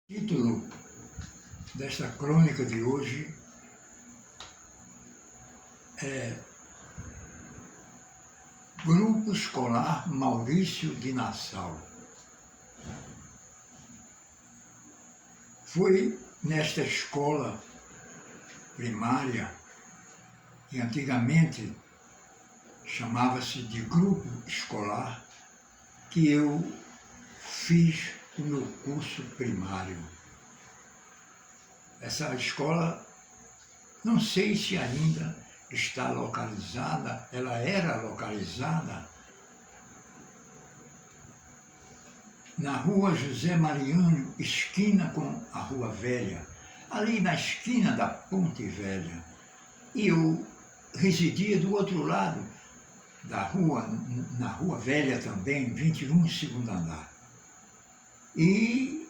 Título desta crônica de hoje é Grupo Escolar Maurício de Nassau. Foi nesta escola primária, que antigamente chamava-se de grupo escolar, que eu fiz o meu curso primário. Essa escola, não sei se ainda está localizada, ela era localizada na Rua José Mariano, esquina com a Rua Velha, ali na esquina da Ponte Velha. E eu residia do outro lado da rua, na Rua Velha também, 21, segundo andar. E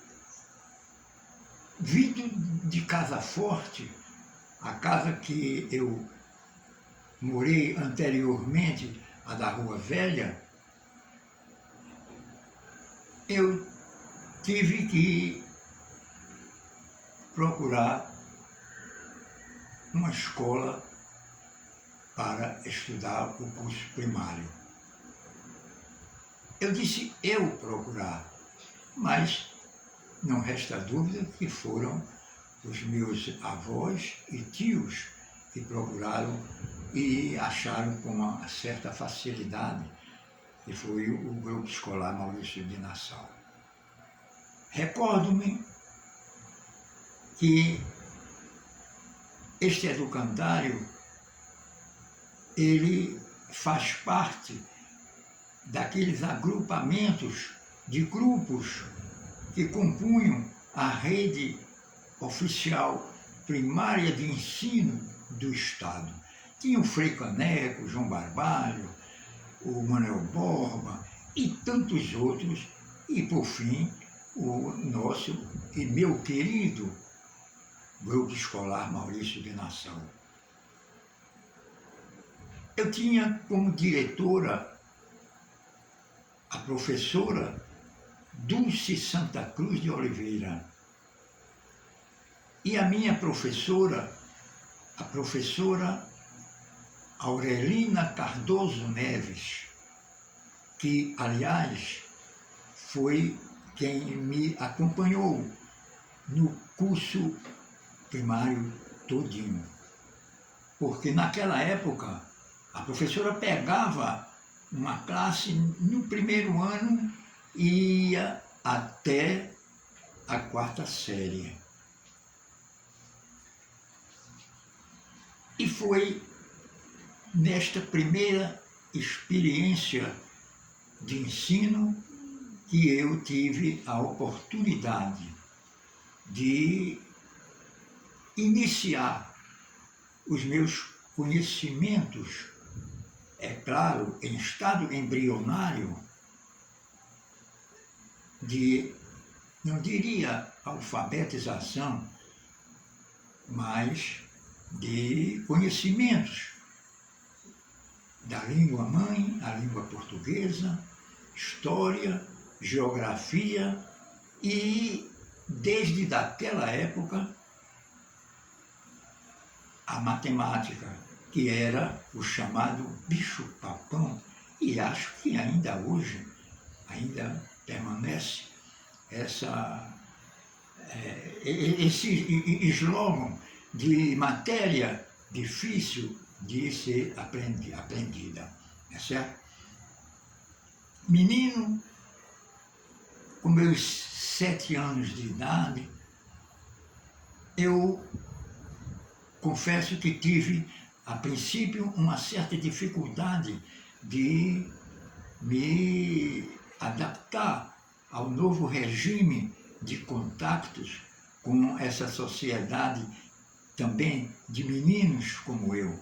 vindo de Casa Forte, a casa que eu morei anteriormente, a da Rua Velha, eu tive que procurar uma escola para estudar o curso primário. Eu disse eu procurar, mas não resta dúvida que foram os meus avós e tios que procuraram e acharam com uma certa facilidade, que foi o Grupo Escolar Maurício de Nassau. Recordo-me que este educandário, ele faz parte daqueles agrupamentos de grupos que compunham a rede oficial primária de ensino do Estado. Tinha o Frei Caneco, o João Barbalho, o Manuel Borba e tantos outros, e por fim o nosso e meu querido Grupo Escolar Maurício de Nassau. Eu tinha como diretora a professora Dulce Santa Cruz de Oliveira. E a minha professora, a professora Aurelina Cardoso Neves, que, aliás, foi quem me acompanhou no curso primário todinho. Porque naquela época, a professora pegava uma classe no primeiro ano e ia até a 4ª série. E foi nesta primeira experiência de ensino que eu tive a oportunidade de iniciar os meus conhecimentos, é claro, em estado embrionário, de, não diria alfabetização, mas de conhecimentos da língua mãe, a língua portuguesa, história, geografia e, desde daquela época, a matemática, que era o chamado bicho-papão, e acho que ainda hoje, ainda permanece esse slogan de matéria difícil de ser aprendida, é certo? Menino, com meus 7 anos de idade, eu confesso que tive, a princípio, uma certa dificuldade de me adaptar ao novo regime de contactos com essa sociedade também de meninos como eu.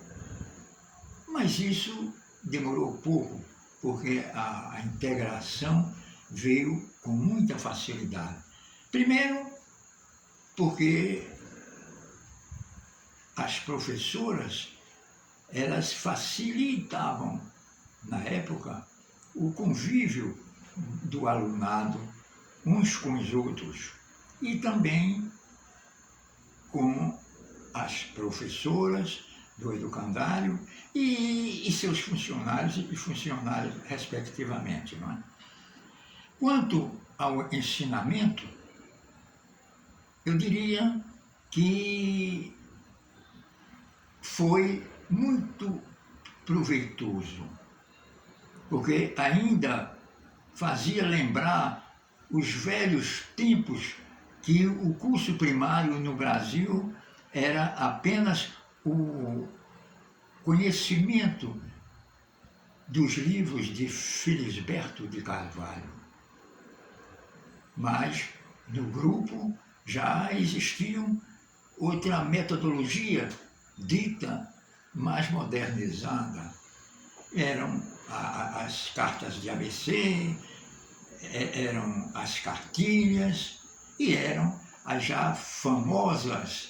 Mas isso demorou pouco, porque a integração veio com muita facilidade. Primeiro, porque as professoras, elas facilitavam, na época, o convívio do alunado uns com os outros. e também com as professoras do educandário e seus funcionários e funcionárias respectivamente. Não é? Quanto ao ensinamento, eu diria que foi muito proveitoso, porque ainda fazia lembrar os velhos tempos que o curso primário no Brasil era apenas o conhecimento dos livros de Felisberto de Carvalho. Mas no grupo já existiam outra metodologia dita mais modernizada. Eram as cartas de ABC, eram as cartilhas e eram as já famosas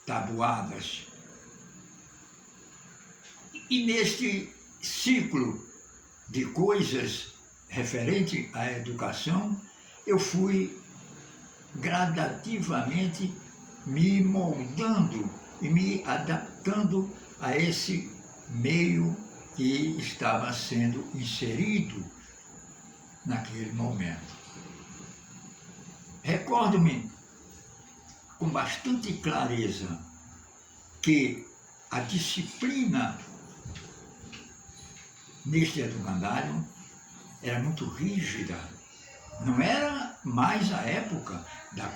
tabuadas. E neste ciclo de coisas referente à educação, eu fui gradativamente me moldando e me adaptando a esse meio que estava sendo inserido naquele momento. Recordo-me com bastante clareza que a disciplina neste educandário era muito rígida. Não era mais a época da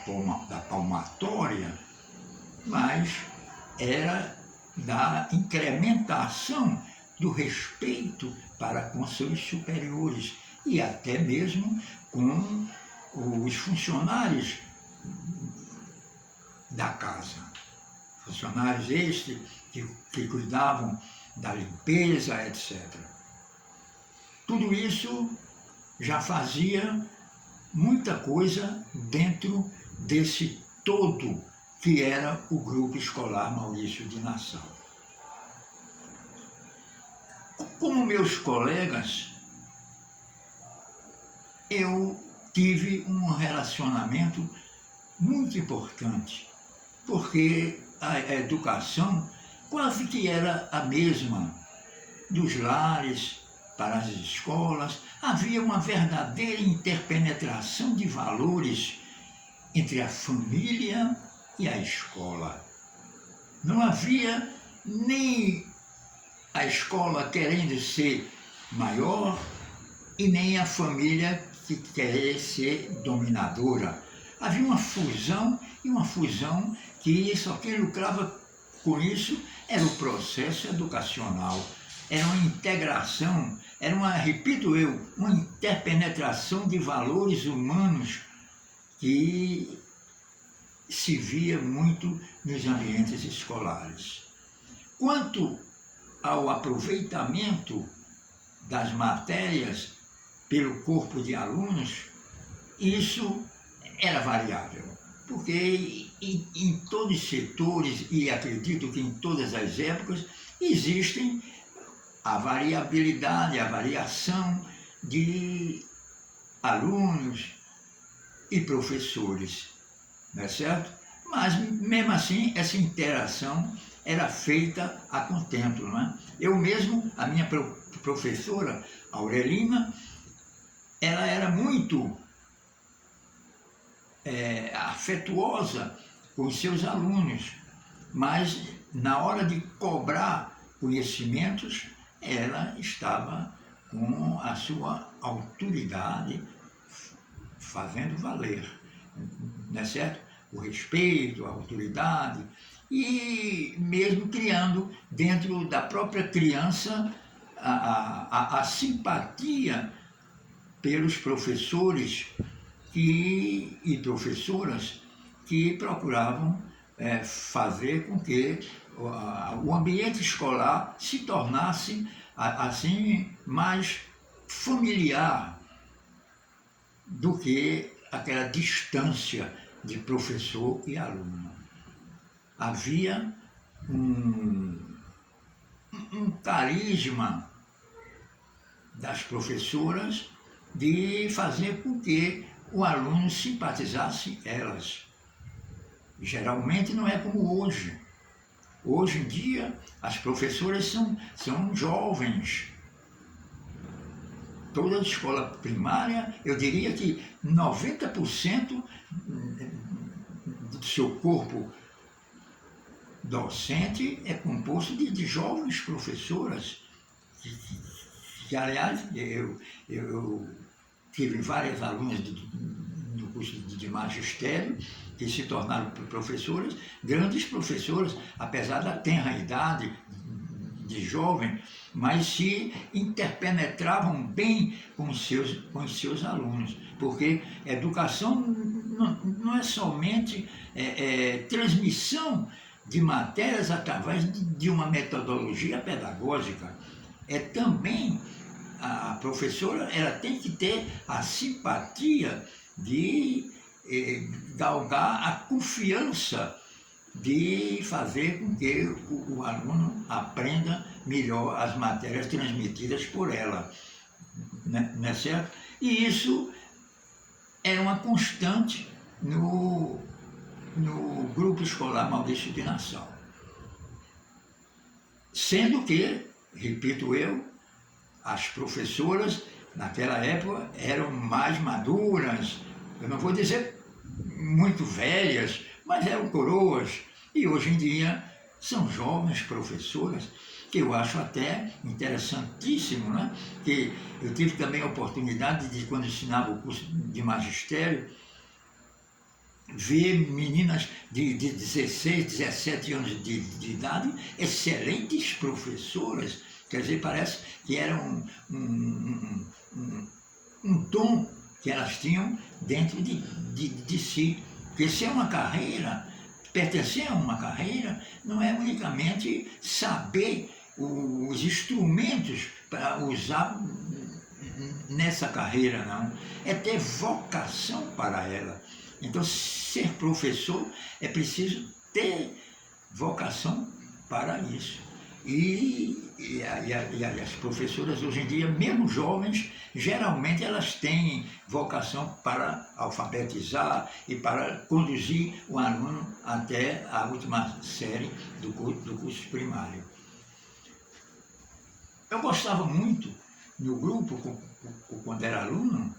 palmatória, mas era da incrementação do respeito para com seus superiores e até mesmo com os funcionários da casa. Funcionários estes que cuidavam da limpeza, etc. Tudo isso já fazia muita coisa dentro desse todo que era o Grupo Escolar Maurício de Nassau. Como meus colegas, eu tive um relacionamento muito importante, porque a educação quase que era a mesma dos lares para as escolas. Havia uma verdadeira interpenetração de valores entre a família e a escola. Não havia nem a escola querendo ser maior e nem a família que queria ser dominadora. Havia uma fusão, e uma fusão que só quem lucrava com isso era o processo educacional. Era uma integração, era repito eu, uma interpenetração de valores humanos que se via muito nos ambientes escolares. Quanto ao aproveitamento das matérias pelo corpo de alunos, isso era variável, porque em todos os setores, e acredito que em todas as épocas, existem a variabilidade, a variação de alunos e professores, não é certo? Mas, mesmo assim, essa interação era feita a contento, não é? Eu mesmo, a minha professora, Aurelina, ela era muito afetuosa com os seus alunos, mas na hora de cobrar conhecimentos, ela estava com a sua autoridade fazendo valer, não é certo? O respeito, a autoridade, e mesmo criando dentro da própria criança a simpatia pelos professores e professoras que procuravam fazer com que o ambiente escolar se tornasse assim mais familiar do que aquela distância de professor e aluno. Havia um carisma das professoras de fazer com que o aluno simpatizasse elas. Geralmente não é como hoje. Hoje em dia, as professoras são jovens. Toda a escola primária, eu diria que 90% do seu corpo docente é composto de jovens professoras, que aliás, eu tive várias alunas do curso de magistério que se tornaram professoras, grandes professoras, apesar da tenra idade de jovem, mas se interpenetravam bem com os seus alunos, porque educação não é somente transmissão de matérias através de uma metodologia pedagógica, é também a professora, ela tem que ter a simpatia de galgar a confiança de fazer com que o aluno aprenda melhor as matérias transmitidas por ela, não é certo? E isso era uma constante no grupo escolar Maurício de Nassau. Sendo que, repito eu, as professoras naquela época eram mais maduras, eu não vou dizer muito velhas, mas eram coroas, e hoje em dia são jovens professoras, que eu acho até interessantíssimo, né? Que eu tive também a oportunidade de, quando ensinava o curso de magistério, ver meninas de 16, 17 anos de idade, excelentes professoras, quer dizer, parece que era um dom que elas tinham dentro de si. Porque se é uma carreira, pertencer a uma carreira, não é unicamente saber os instrumentos para usar nessa carreira, não. É ter vocação para ela. Então, ser professor é preciso ter vocação para isso. E as professoras hoje em dia, mesmo jovens, geralmente elas têm vocação para alfabetizar e para conduzir o aluno até a última série do curso primário. Eu gostava muito, no grupo, quando era aluno,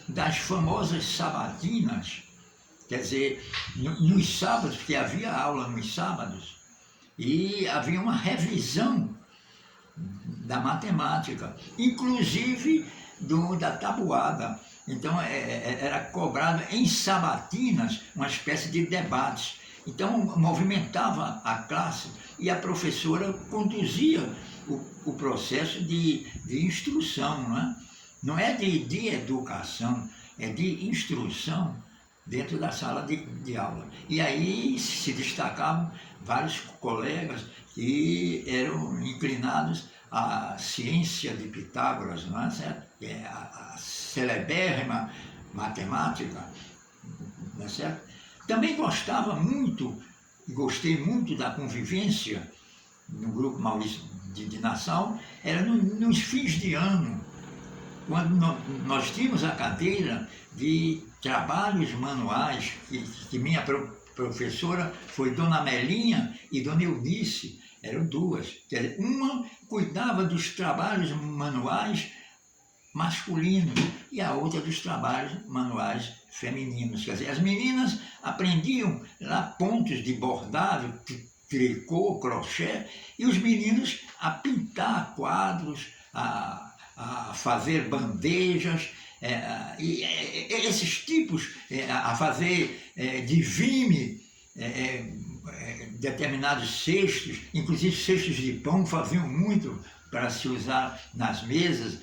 das famosas sabatinas, quer dizer, nos sábados, porque havia aula nos sábados, e havia uma revisão da matemática, inclusive da tabuada. Então era cobrado em sabatinas uma espécie de debates. Então movimentava a classe e a professora conduzia o processo de instrução, não é? Não é de educação, é de instrução dentro da sala de aula. E aí se destacavam vários colegas que eram inclinados à ciência de Pitágoras, não é certo? É a celebérrima matemática, não é certo? Também gostei muito da convivência no grupo Maurício de Nassau, era nos fins de ano, quando nós tínhamos a cadeira de trabalhos manuais, que minha professora foi Dona Melinha e Dona Eunice, eram duas. Quer dizer, uma cuidava dos trabalhos manuais masculinos e a outra dos trabalhos manuais femininos. Quer dizer, as meninas aprendiam lá pontos de bordado, tricô, crochê, e os meninos a pintar quadros, a fazer bandejas, e esses tipos, a fazer de vime determinados cestos, inclusive cestos de pão, faziam muito para se usar nas mesas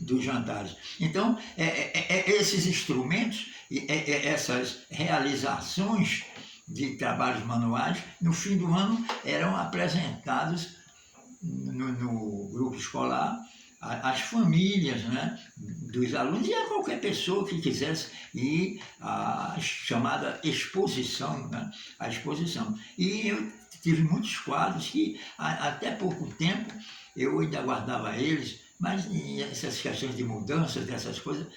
dos jantares. Então, esses instrumentos, essas realizações de trabalhos manuais, no fim do ano eram apresentados no grupo escolar às famílias, né, dos alunos e a qualquer pessoa que quisesse ir à chamada exposição, né, a exposição. E eu tive muitos quadros que até pouco tempo eu ainda guardava eles, Mas essas questões de mudanças, dessas coisas,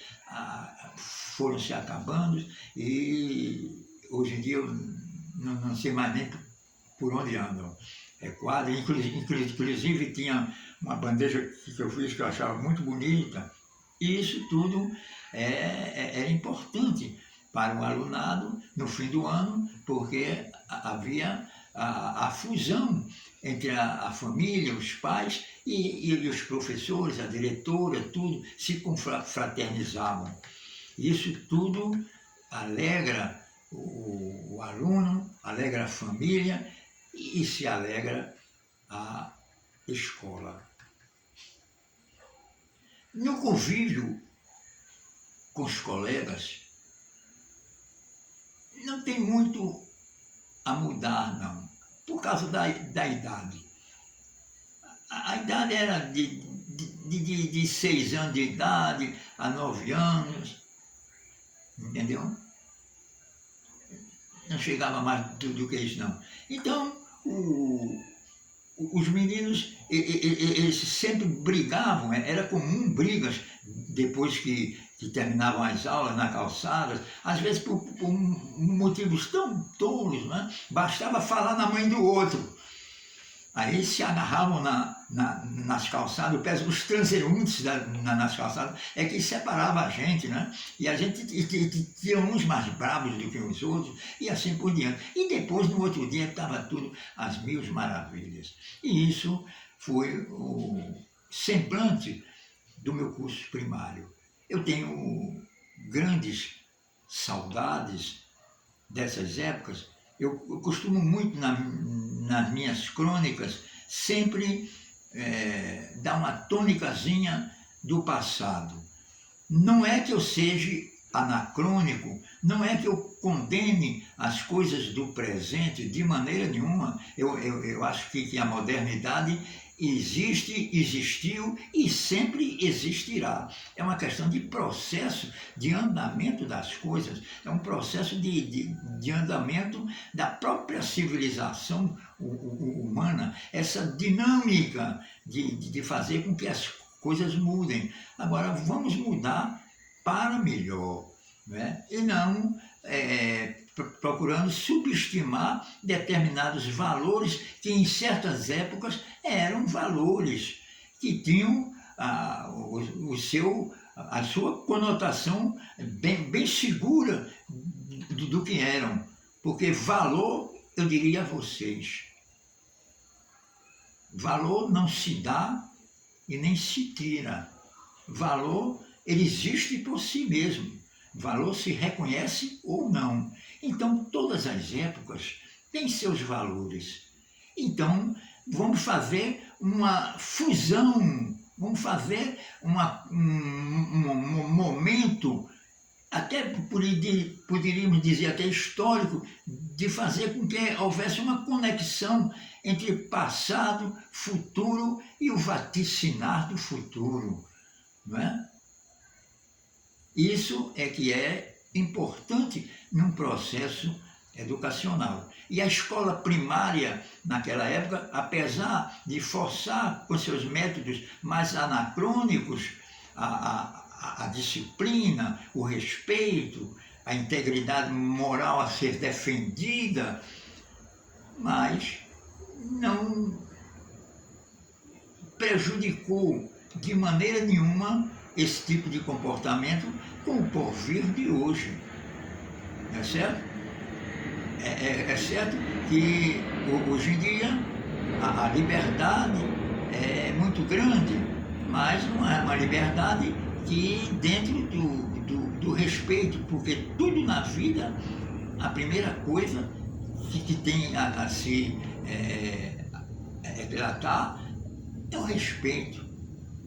foram se acabando e hoje em dia eu não sei mais nem por onde andam. É quadro, inclusive tinha uma bandeja que eu fiz que eu achava muito bonita, e isso tudo é importante para o alunado no fim do ano, porque havia a fusão entre a família, os pais e os professores, a diretora, tudo, se confraternizavam. Isso tudo alegra o aluno, alegra a família e se alegra a escola. No convívio com os colegas, não tem muito a mudar, não, por causa da idade. A idade era de 6 anos de idade a 9 anos, entendeu? Não chegava mais do que isso, não. Então, os meninos, eles sempre brigavam, era comum brigas depois que terminavam as aulas na calçada, às vezes por motivos tão tolos, né? Bastava falar na mãe do outro. Aí se agarravam nas calçadas, os transeuntes nas calçadas, é que separava a gente, né? E a gente tinha uns mais bravos do que os outros, e assim por diante. E depois, no outro dia, estava tudo às mil maravilhas. E isso foi o semblante do meu curso primário. Eu tenho grandes saudades dessas épocas. Eu costumo muito, nas minhas crônicas, sempre dar uma tônicazinha do passado. Não é que eu seja anacrônico, não é que eu condene as coisas do presente de maneira nenhuma. Eu acho que a modernidade existe, existiu e sempre existirá. É uma questão de processo de andamento das coisas, é um processo de andamento da própria civilização humana, essa dinâmica de fazer com que as coisas mudem. Agora, vamos mudar para melhor, né? E não procurando subestimar determinados valores que em certas épocas eram valores que tinham a sua conotação bem segura do que eram. Porque valor, eu diria a vocês, valor não se dá e nem se tira. Valor, ele existe por si mesmo. Valor se reconhece ou não. Então, todas as épocas têm seus valores. Então, vamos fazer uma fusão, vamos fazer um momento, até poderíamos dizer até histórico, de fazer com que houvesse uma conexão entre passado, futuro e o vaticinar do futuro, não é? Isso é que é importante num processo educacional. E a escola primária, naquela época, apesar de forçar com seus métodos mais anacrônicos a disciplina, o respeito, a integridade moral a ser defendida, mas não prejudicou de maneira nenhuma esse tipo de comportamento com o porvir de hoje. Não é certo? É certo que hoje em dia a liberdade é muito grande, mas não é uma liberdade que dentro do respeito, porque tudo na vida, a primeira coisa que tem a se tratar é o respeito,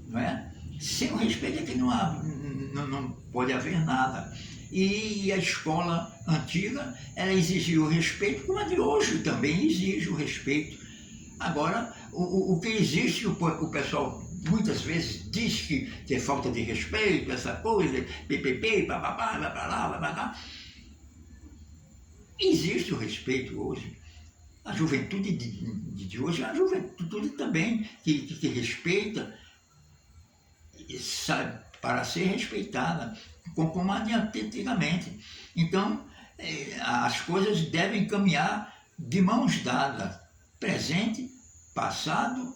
não é? Sem o respeito é que não pode haver nada. E a escola antiga, ela exigia o respeito, como a de hoje também exige o respeito. Agora, o que existe, o pessoal muitas vezes diz que é falta de respeito, essa coisa, ppp, papapá, vai para lá, vai para cá. Existe o respeito hoje. A juventude de hoje é uma juventude também que respeita. para ser respeitada, como antigamente. Então, as coisas devem caminhar de mãos dadas, presente, passado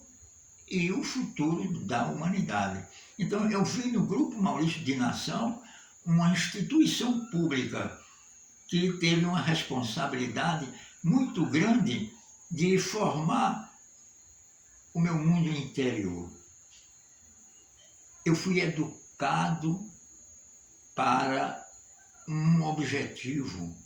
e o futuro da humanidade. Então, eu vi no Grupo Maurício de Nação uma instituição pública que teve uma responsabilidade muito grande de formar o meu mundo interior. Eu fui educado para um objetivo.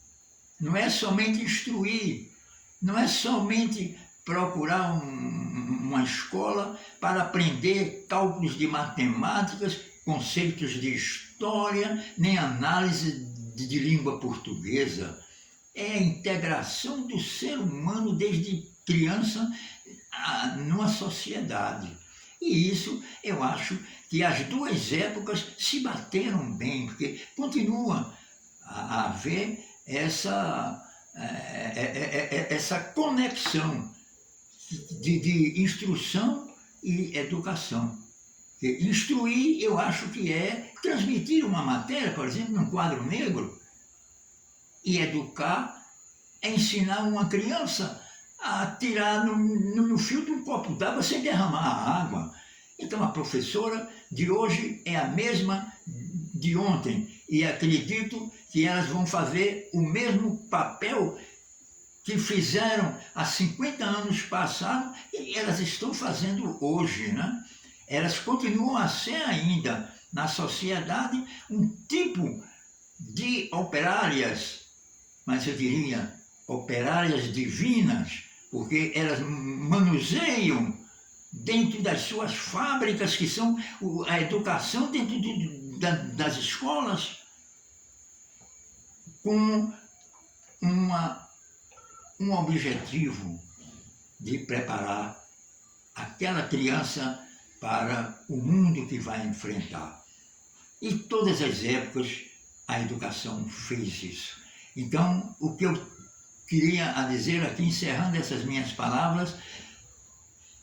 Não é somente instruir, não é somente procurar uma escola para aprender cálculos de matemáticas, conceitos de história, nem análise de língua portuguesa. É a integração do ser humano desde criança numa sociedade. E isso eu acho que as duas épocas se bateram bem, porque continua a haver essa conexão de instrução e educação. Porque instruir, eu acho que é transmitir uma matéria, por exemplo, num quadro negro, e educar é ensinar uma criança a tirar no fio de um copo d'água sem derramar a água. Então a professora de hoje é a mesma de ontem e acredito que elas vão fazer o mesmo papel que fizeram há 50 anos passados e elas estão fazendo hoje, né? Elas continuam a ser ainda na sociedade um tipo de operárias, mas eu diria operárias divinas, porque elas manuseiam dentro das suas fábricas, que são a educação dentro das escolas, com um objetivo de preparar aquela criança para o mundo que vai enfrentar. E todas as épocas a educação fez isso. Então, o que eu queria dizer aqui, encerrando essas minhas palavras,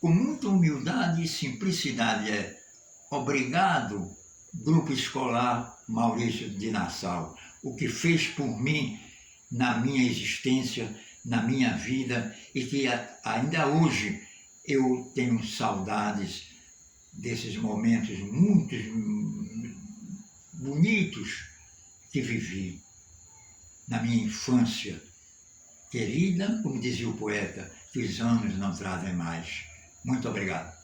com muita humildade e simplicidade, é obrigado, Grupo Escolar Maurício de Nassau, o que fez por mim na minha existência, na minha vida, e que ainda hoje eu tenho saudades desses momentos muito bonitos que vivi na minha infância querida, como dizia o poeta, que os anos não trazem mais. Muito obrigado.